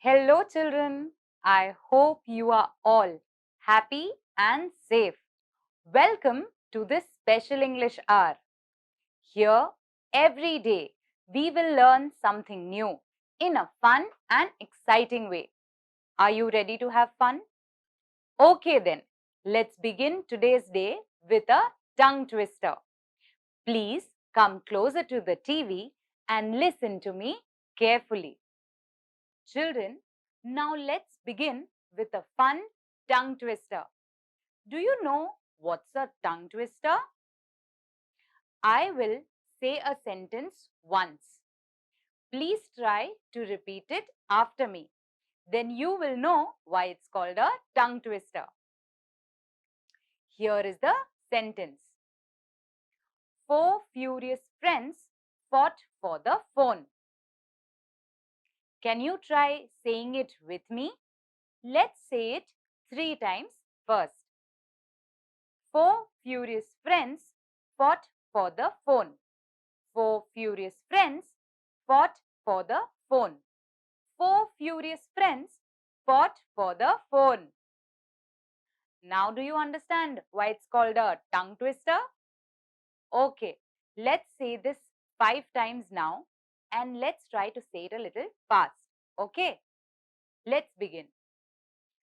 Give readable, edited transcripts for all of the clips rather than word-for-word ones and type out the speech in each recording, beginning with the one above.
Hello children, I hope you are all happy and safe. Welcome to this special English hour. Here, every day, we will learn something new in a fun and exciting way. Are you ready to have fun? Okay then, let's begin today's day with a tongue twister. Please come closer to the TV and listen to me carefully. Children, now let's begin with a fun tongue twister. Do you know what's a tongue twister? I will say a sentence once. Please try to repeat it after me. Then you will know why it's called a tongue twister. Here is the sentence. Four furious friends fought for the phone. Can you try saying it with me? Let's say it 3 times first. Four furious friends fought for the phone. Four furious friends fought for the phone. Four furious friends fought for the phone. Now do you understand why it's called a tongue twister? Okay, let's say this 5 times now and let's try to say it a little fast. Okay, let's begin.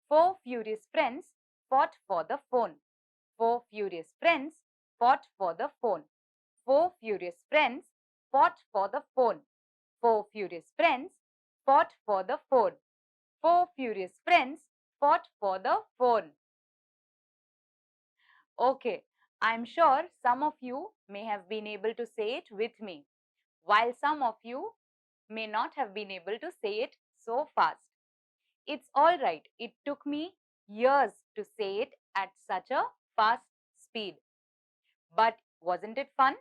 Four furious friends fought for the phone. Four furious friends fought for the phone. Four furious friends fought for the phone. Four furious friends fought for the phone. Four furious friends fought for the phone. Okay, I'm sure some of you may have been able to say it with me, while some of you may not have been able to say it so fast. It's all right. It took me years to say it at such a fast speed. But wasn't it fun?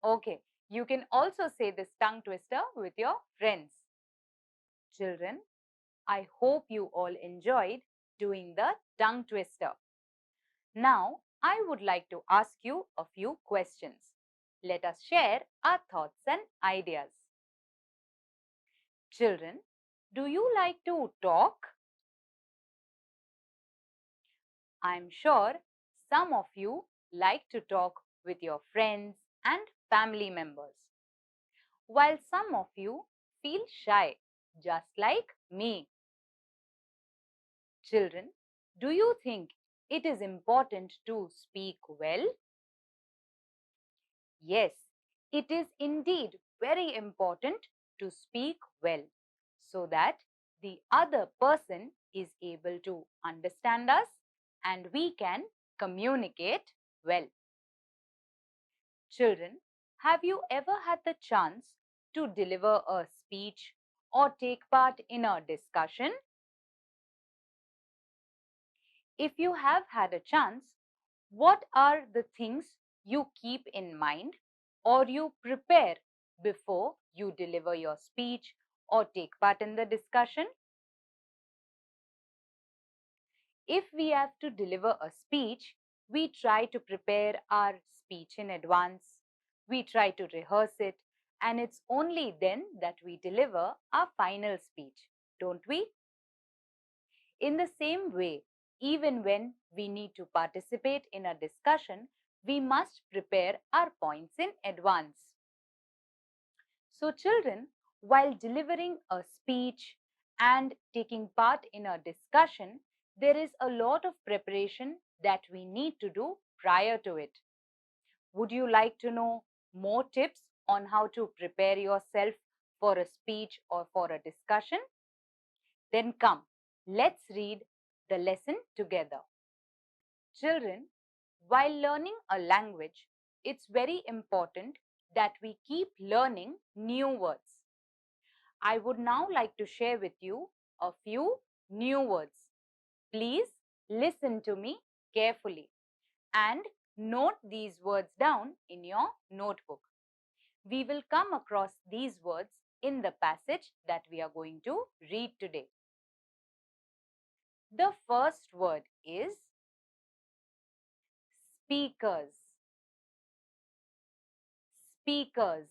Okay, you can also say this tongue twister with your friends. Children, I hope you all enjoyed doing the tongue twister. Now, I would like to ask you a few questions. Let us share our thoughts and ideas. Children, do you like to talk? I'm sure some of you like to talk with your friends and family members, while some of you feel shy, just like me. Children, do you think it is important to speak well? Yes, it is indeed very important to speak well so that the other person is able to understand us and we can communicate well. Children, have you ever had the chance to deliver a speech or take part in a discussion? If you have had a chance, what are the things you keep in mind or you prepare before you deliver your speech or take part in the discussion? If we have to deliver a speech, we try to prepare our speech in advance. We try to rehearse it, and it's only then that we deliver our final speech, don't we? In the same way, even when we need to participate in a discussion, we must prepare our points in advance. So, children, while delivering a speech and taking part in a discussion, there is a lot of preparation that we need to do prior to it. Would you like to know more tips on how to prepare yourself for a speech or for a discussion? Then come, let's read the lesson together. Children, while learning a language, it's very important that we keep learning new words. I would now like to share with you a few new words. Please listen to me carefully and note these words down in your notebook. We will come across these words in the passage that we are going to read today. The first word is speakers. Speakers.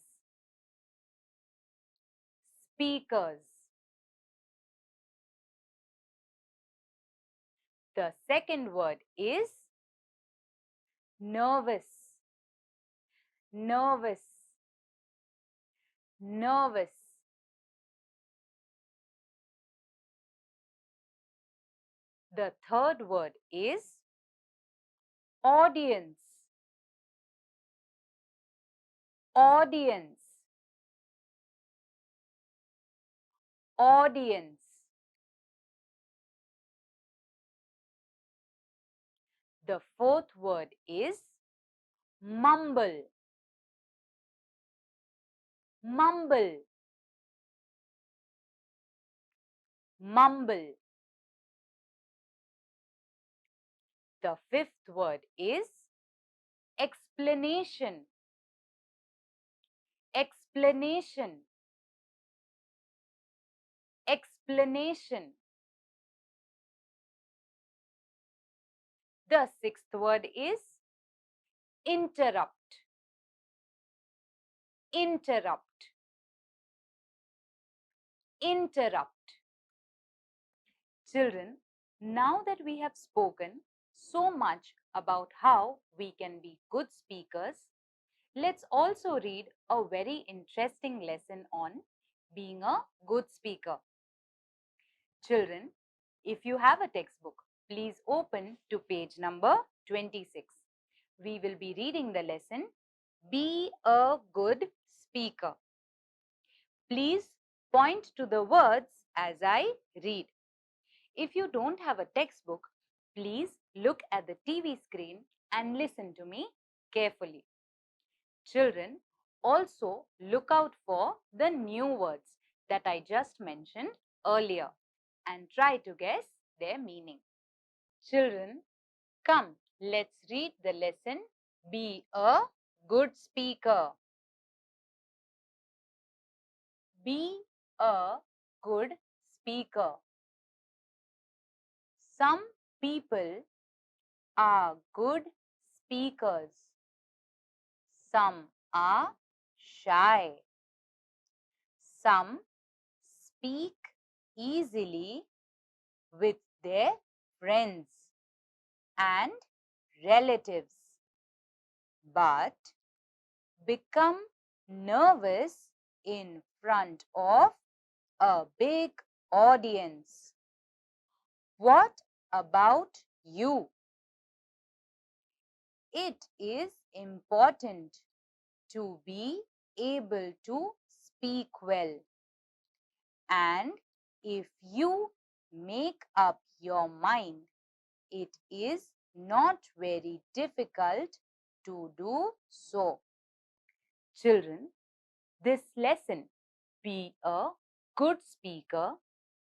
Speakers. The second word is nervous. Nervous. Nervous. The third word is audience. Audience. Audience. The fourth word is mumble. Mumble. Mumble. The fifth word is explanation. Explanation. Explanation. The sixth word is interrupt. Interrupt. Interrupt. Children, now that we have spoken so much about how we can be good speakers, let's also read a very interesting lesson on being a good speaker. Children, if you have a textbook, please open to page number 26. We will be reading the lesson, Be a Good Speaker. Please point to the words as I read. If you don't have a textbook, please look at the TV screen and listen to me carefully. Children, also look out for the new words that I just mentioned earlier and try to guess their meaning. Children, come, let's read the lesson, Be a Good Speaker. Be a good speaker. Some people are good speakers. Some are shy. Some speak easily with their friends and relatives, but become nervous in front of a big audience. What about you? It is important to be able to speak well. And if you make up your mind, it is not very difficult to do so. Children, this lesson, Be a Good Speaker,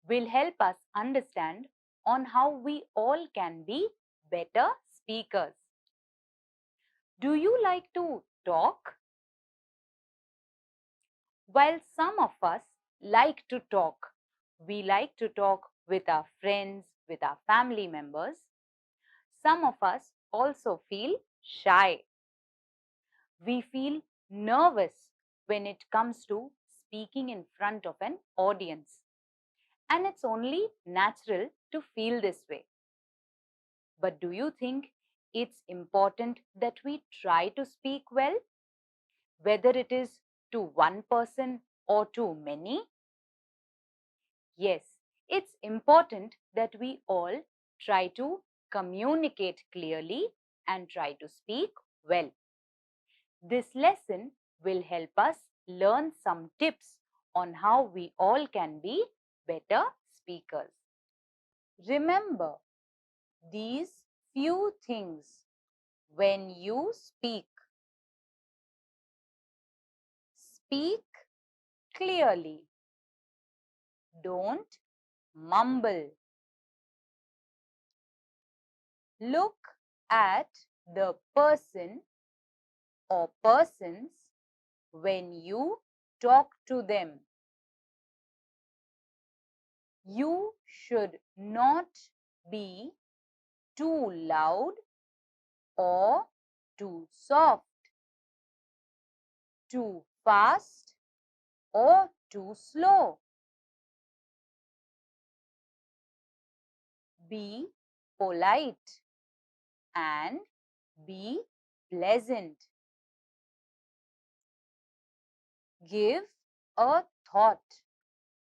will help us understand on how we all can be better speakers. Do you like to talk? While some of us like to talk, we like to talk with our friends, with our family members. Some of us also feel shy. We feel nervous when it comes to speaking in front of an audience. And it's only natural to feel this way. But do you think it's important that we try to speak well? Whether it is to one person or to many? Yes, it's important that we all try to communicate clearly and try to speak well. This lesson will help us learn some tips on how we all can be better speakers. Remember these few things when you speak. Speak clearly. Don't mumble. Look at the person or persons when you talk to them. You should not be too loud or too soft, too fast or too slow. Be polite and be pleasant. Give a thought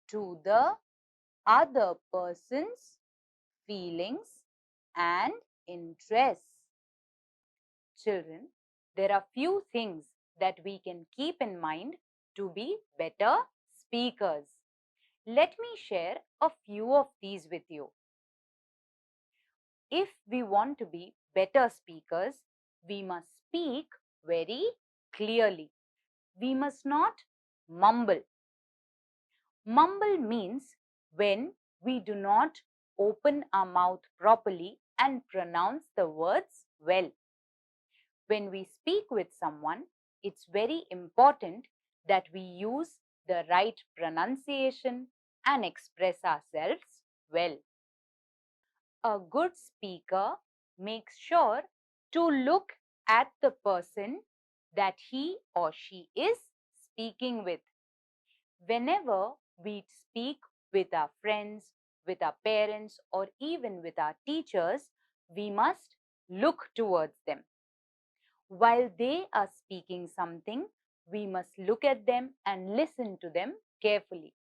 to the other person's feelings and interests. Children, there are few things that we can keep in mind to be better speakers. Let me share a few of these with you. If we want to be better speakers, we must speak very clearly. We must not mumble. Mumble means when we do not open our mouth properly and pronounce the words well. When we speak with someone, it's very important that we use the right pronunciation and express ourselves well. A good speaker makes sure to look at the person that he or she is speaking with. Whenever we speak with our friends, with our parents, or even with our teachers, we must look towards them. While they are speaking something, we must look at them and listen to them carefully.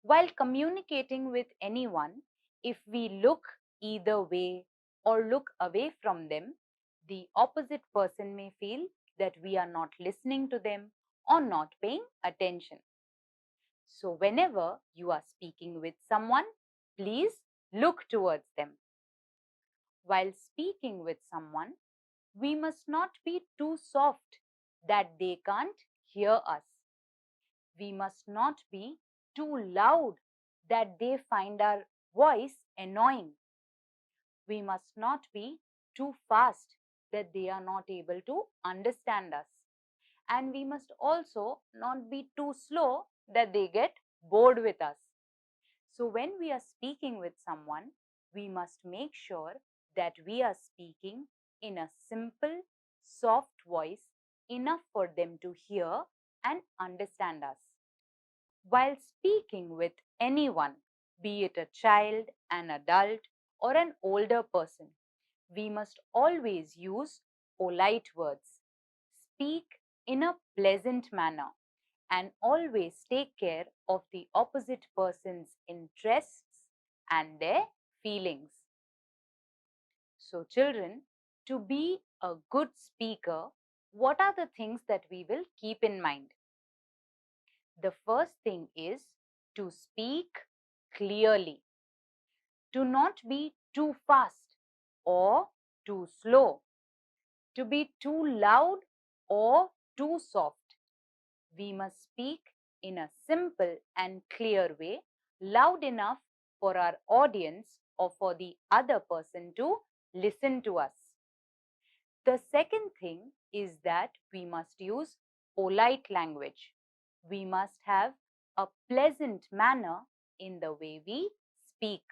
While communicating with anyone, if we look either way or look away from them, the opposite person may feel that we are not listening to them or not paying attention. So whenever you are speaking with someone, please look towards them. While speaking with someone, we must not be too soft that they can't hear us. We must not be too loud that they find our voice annoying. We must not be too fast that they are not able to understand us. And we must also not be too slow that they get bored with us. So when we are speaking with someone, we must make sure that we are speaking in a simple, soft voice enough for them to hear and understand us. While speaking with anyone, be it a child, an adult, or an older person, we must always use polite words. Speak in a pleasant manner and always take care of the opposite person's interests and their feelings. So, children, to be a good speaker, what are the things that we will keep in mind? The first thing is to speak clearly, to not be too fast or too slow, to be too loud or too soft. We must speak in a simple and clear way, loud enough for our audience or for the other person to listen to us. The second thing is that we must use polite language. We must have a pleasant manner in the way we speak.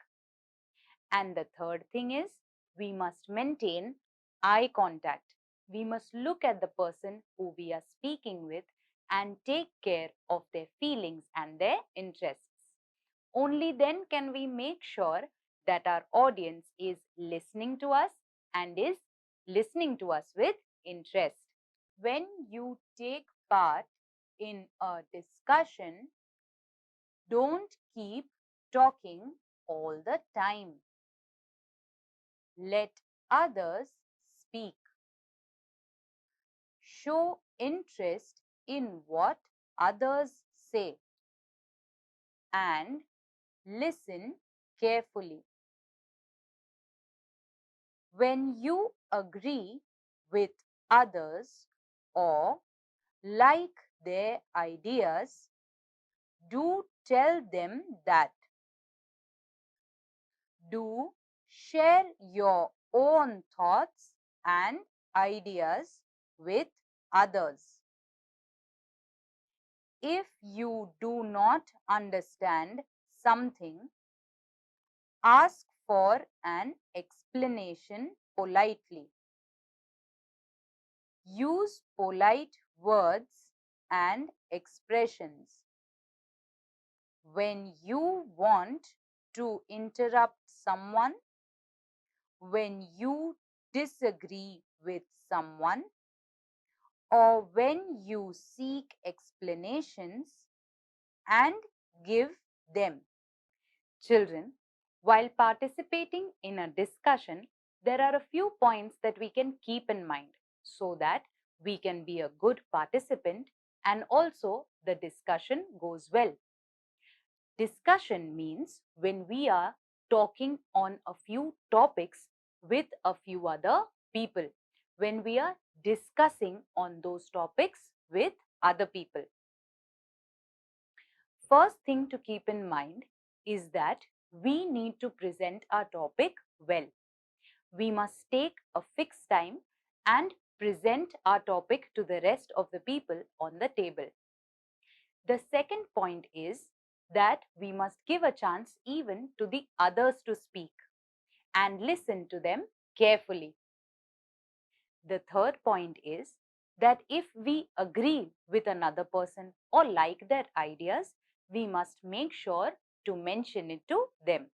And the third thing is we must maintain eye contact. We must look at the person who we are speaking with and take care of their feelings and their interests. Only then can we make sure that our audience is listening to us and is listening to us with interest. When you take part in a discussion, don't keep talking all the time. Let others speak. Show interest in what others say. and listen carefully. When you agree with others or like their ideas, do tell them that. Do share your own thoughts and ideas with others. If you do not understand something, ask for an explanation politely. Use polite words and expressions. When you want to interrupt someone, when you disagree with someone, or when you seek explanations and give them. Children, while participating in a discussion, there are a few points that we can keep in mind so that we can be a good participant and also the discussion goes well. Discussion means when we are talking on a few topics with a few other people, when we are discussing on those topics with other people. First thing to keep in mind is that we need to present our topic well. We must take a fixed time and present our topic to the rest of the people on the table. The second point is that we must give a chance even to the others to speak and listen to them carefully. The third point is that if we agree with another person or like their ideas, we must make sure to mention it to them.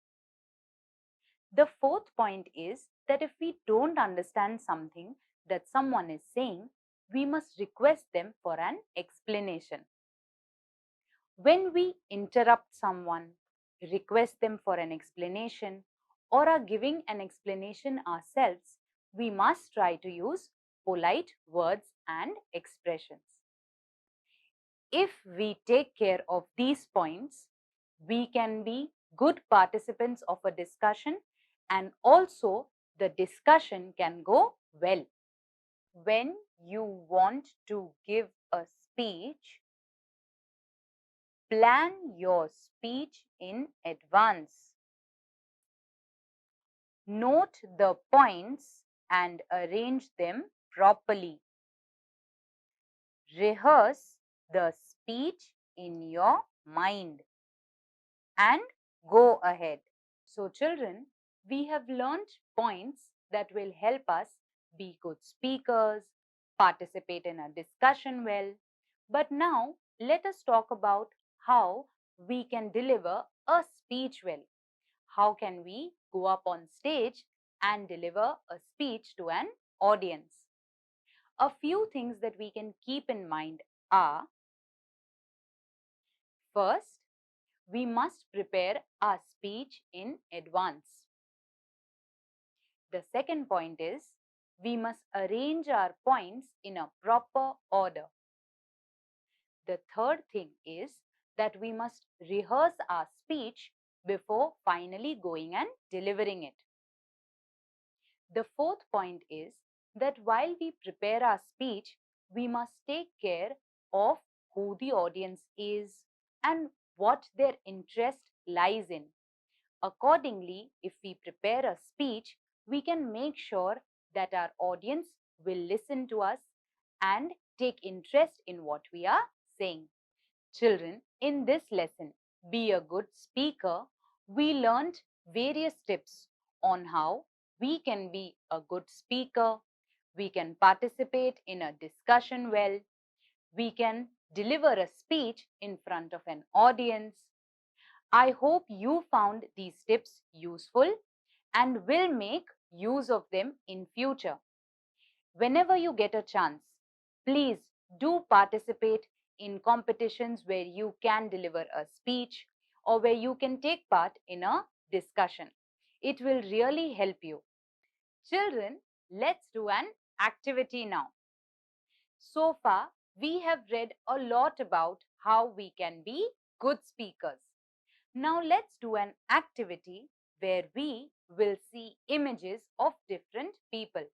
The fourth point is that if we don't understand something that someone is saying, we must request them for an explanation. When we interrupt someone, request them for an explanation, or are giving an explanation ourselves, we must try to use polite words and expressions. If we take care of these points, we can be good participants of a discussion and also the discussion can go well. When you want to give a speech, plan your speech in advance. Note the points and arrange them properly. Rehearse the speech in your mind and go ahead. So children, we have learned points that will help us be good speakers, participate in a discussion well. But now let us talk about how we can deliver a speech well. How can we go up on stage and deliver a speech to an audience? A few things that we can keep in mind are: first, we must prepare our speech in advance. The second point is we must arrange our points in a proper order. The third thing is that we must rehearse our speech before finally going and delivering it. The fourth point is that while we prepare our speech, we must take care of who the audience is and what their interest lies in. Accordingly, if we prepare a speech, we can make sure that our audience will listen to us and take interest in what we are saying. Children, in this lesson, Be a Good Speaker, we learned various tips on how we can be a good speaker, we can participate in a discussion well, we can deliver a speech in front of an audience. I hope you found these tips useful and will make use of them in future. Whenever you get a chance, please do participate in competitions where you can deliver a speech or where you can take part in a discussion. It will really help you. Children, let's do an activity now. So far, we have read a lot about how we can be good speakers. Now let's do an activity where we will see images of different people.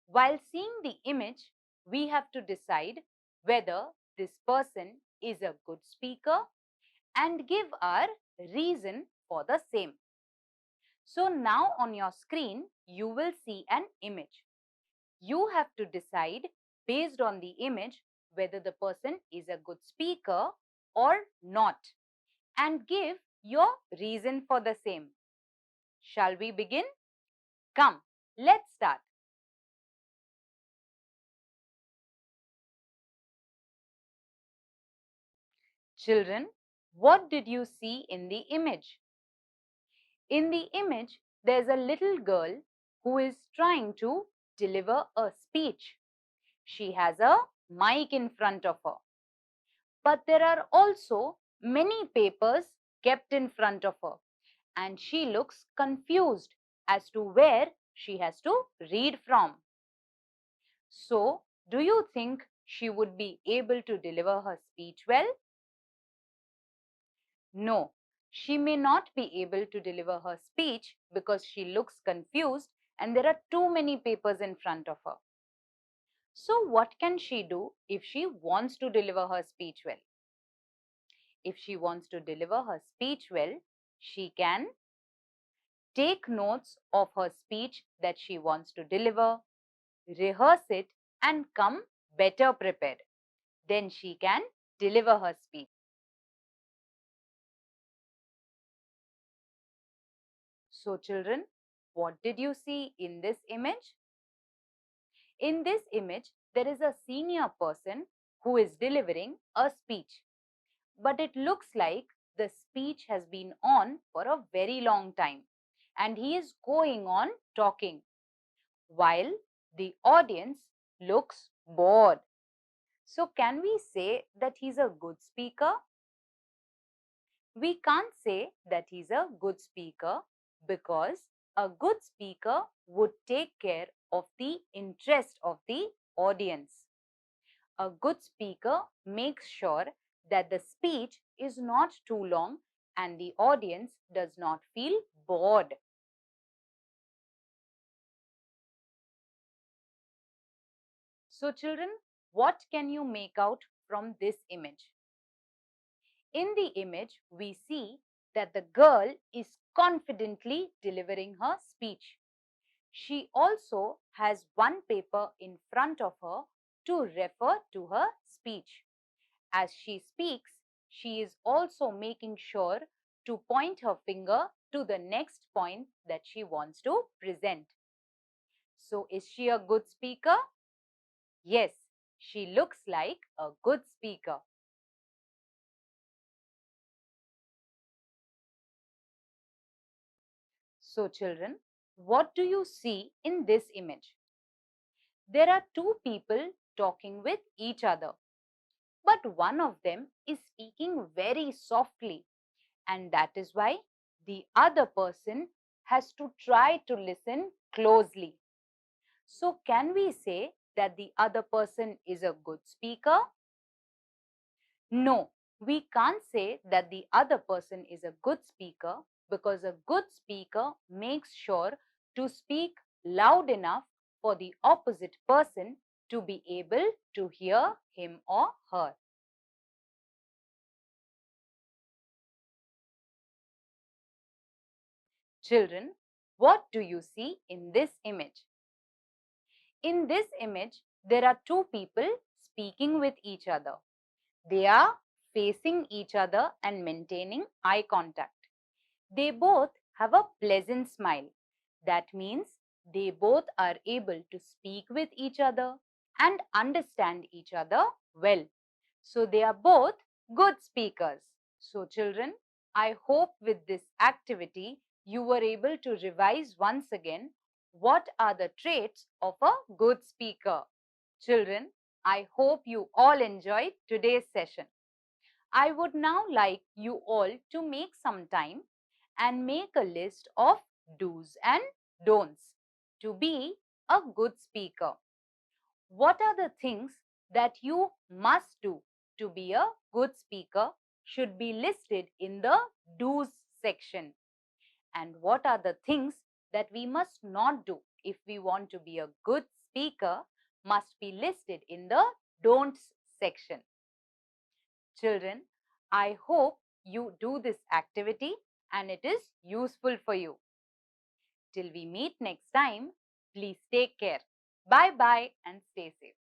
While seeing the image, we have to decide whether this person is a good speaker and give our reason for the same. So now on your screen, you will see an image. You have to decide based on the image whether the person is a good speaker or not and give your reason for the same. Shall we begin? Come, let's start. Children, what did you see in the image? In the image, there's a little girl who is trying to deliver a speech. She has a mic in front of her. But there are also many papers kept in front of her, and she looks confused as to where she has to read from. So, do you think she would be able to deliver her speech well? No, she may not be able to deliver her speech because she looks confused and there are too many papers in front of her. So, what can she do if she wants to deliver her speech well? If she wants to deliver her speech well, she can take notes of her speech that she wants to deliver, rehearse it, and come better prepared. Then she can deliver her speech. So, children, what did you see in this image? In this image, there is a senior person who is delivering a speech. But it looks like the speech has been on for a very long time and he is going on talking while the audience looks bored. So, can we say that he's a good speaker? We can't say that he's a good speaker because a good speaker would take care of the interest of the audience. A good speaker makes sure that the speech is not too long and the audience does not feel bored. So, children, what can you make out from this image? In the image, we see that the girl is confidently delivering her speech. She also has one paper in front of her to refer to her speech. As she speaks, she is also making sure to point her finger to the next point that she wants to present. So, is she a good speaker? Yes, she looks like a good speaker. So, children, what do you see in this image? There are two people talking with each other, but one of them is speaking very softly, and that is why the other person has to try to listen closely. So, can we say that the other person is a good speaker? No, we can't say that the other person is a good speaker because a good speaker makes sure to speak loud enough for the opposite person to be able to hear him or her. Children, what do you see in this image? In this image, there are two people speaking with each other. They are facing each other and maintaining eye contact. They both have a pleasant smile. That means they both are able to speak with each other and understand each other well. So they are both good speakers. So children, I hope with this activity you were able to revise once again what are the traits of a good speaker. Children, I hope you all enjoyed today's session. I would now like you all to make some time and make a list of do's and don'ts to be a good speaker. What are the things that you must do to be a good speaker should be listed in the do's section. And what are the things that we must not do if we want to be a good speaker must be listed in the don'ts section. Children, I hope you do this activity and it is useful for you. Till we meet next time, please take care. Bye bye and stay safe.